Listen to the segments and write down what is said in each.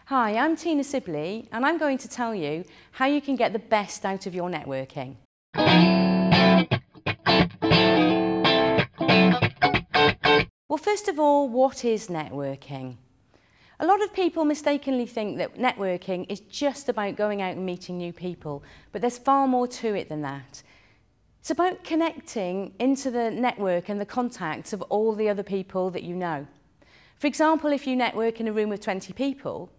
Hi, I'm Tina Sibley and I'm going to tell you how you can get the best out of your networking. Well, first of all, what is networking? A lot of people mistakenly think that networking is just about going out and meeting new people, but there's far more to it than that. It's about connecting into the network and the contacts of all the other people that you know. For example, if you network in a room with 20 people,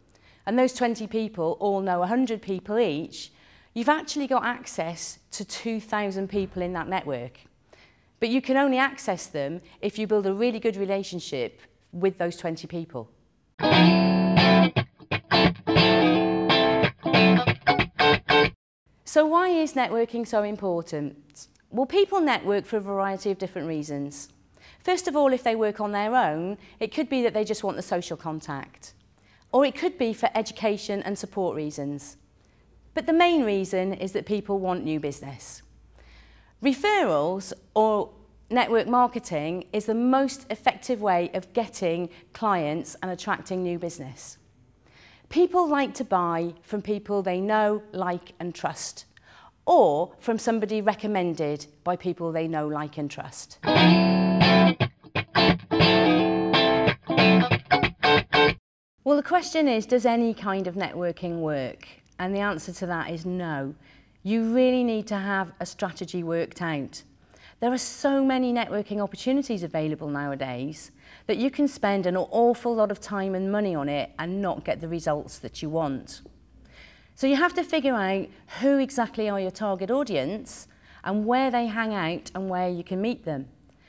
and those 20 people all know 100 people each, you've actually got access to 2,000 people in that network. But you can only access them if you build a really good relationship with those 20 people. So why is networking so important? Well, people network for a variety of different reasons. First of all, if they work on their own, it could be that they just want the social contact. Or it could be for education and support reasons. But the main reason is that people want new business. Referrals or network marketing is the most effective way of getting clients and attracting new business. People like to buy from people they know, like and trust, or from somebody recommended by people they know, like and trust. Well, the question is, does any kind of networking work? And the answer to that is no. You really need to have a strategy worked out. There are so many networking opportunities available nowadays that you can spend an awful lot of time and money on it and not get the results that you want. So you have to figure out who exactly are your target audience and where they hang out and where you can meet them.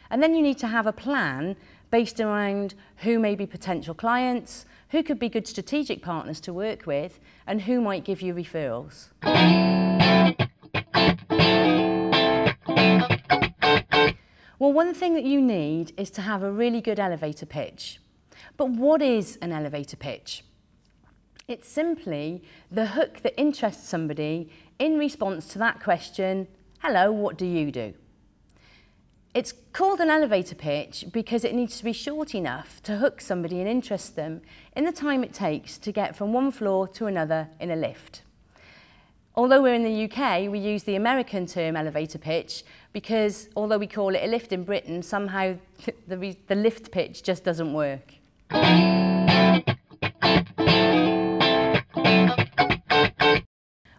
And then you need to have a plan based around who may be potential clients, who could be good strategic partners to work with, and who might give you referrals. Well, one thing that you need is to have a really good elevator pitch. But what is an elevator pitch? It's simply the hook that interests somebody in response to that question, hello, what do you do? It's called an elevator pitch because it needs to be short enough to hook somebody and interest them in the time it takes to get from one floor to another in a lift. Although we're in the UK, we use the American term elevator pitch because although we call it a lift in Britain, somehow the lift pitch just doesn't work.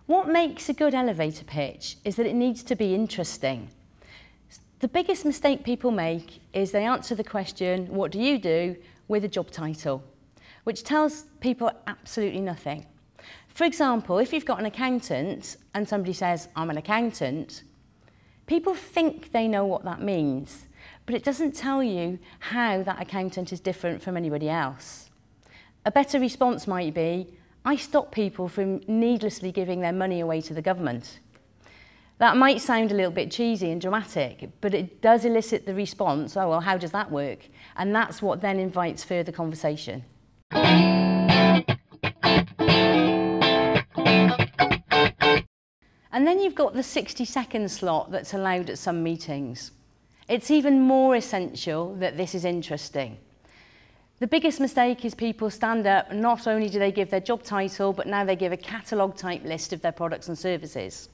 What makes a good elevator pitch is that it needs to be interesting. The biggest mistake people make is they answer the question, what do you do, with a job title, which tells people absolutely nothing. For example, if you've got an accountant and somebody says, I'm an accountant, people think they know what that means, but it doesn't tell you how that accountant is different from anybody else. A better response might be, I stop people from needlessly giving their money away to the government. That might sound a little bit cheesy and dramatic, but it does elicit the response, oh, well, how does that work? And that's what then invites further conversation. And then you've got the 60-second slot that's allowed at some meetings. It's even more essential that this is interesting. The biggest mistake is people stand up and not only do they give their job title, but now they give a catalogue type list of their products and services.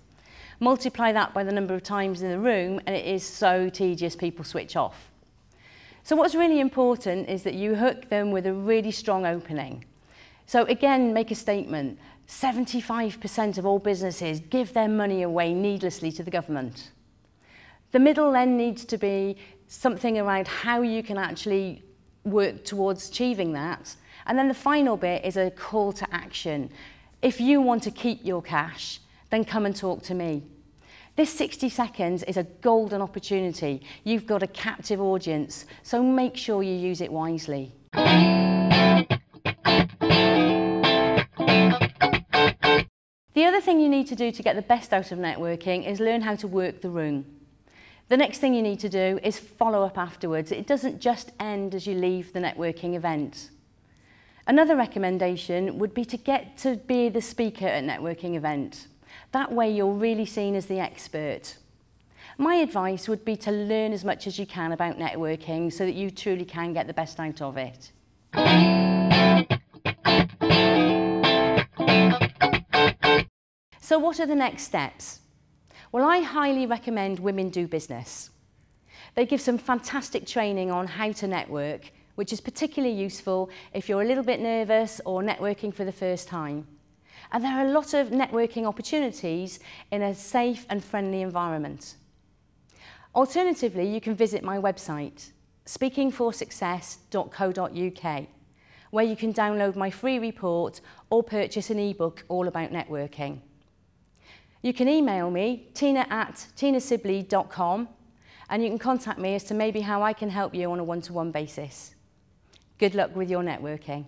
Multiply that by the number of times in the room and it is so tedious people switch off. So what's really important is that you hook them with a really strong opening. So again, make a statement. 75% of all businesses give their money away needlessly to the government. The middle then needs to be something around how you can actually work towards achieving that. And then the final bit is a call to action. If you want to keep your cash, then come and talk to me. This 60 seconds is a golden opportunity. You've got a captive audience, so make sure you use it wisely. The other thing you need to do to get the best out of networking is learn how to work the room. The next thing you need to do is follow up afterwards. It doesn't just end as you leave the networking event. Another recommendation would be to get to be the speaker at a networking event. That way you're really seen as the expert. My advice would be to learn as much as you can about networking so that you truly can get the best out of it. So what are the next steps? Well, I highly recommend Women Do Business. They give some fantastic training on how to network, which is particularly useful if you're a little bit nervous or networking for the first time. And there are a lot of networking opportunities in a safe and friendly environment. Alternatively, you can visit my website, speakingforsuccess.co.uk, where you can download my free report or purchase an ebook all about networking. You can email me, tina@tinasibley.com, and you can contact me as to maybe how I can help you on a one-to-one basis. Good luck with your networking.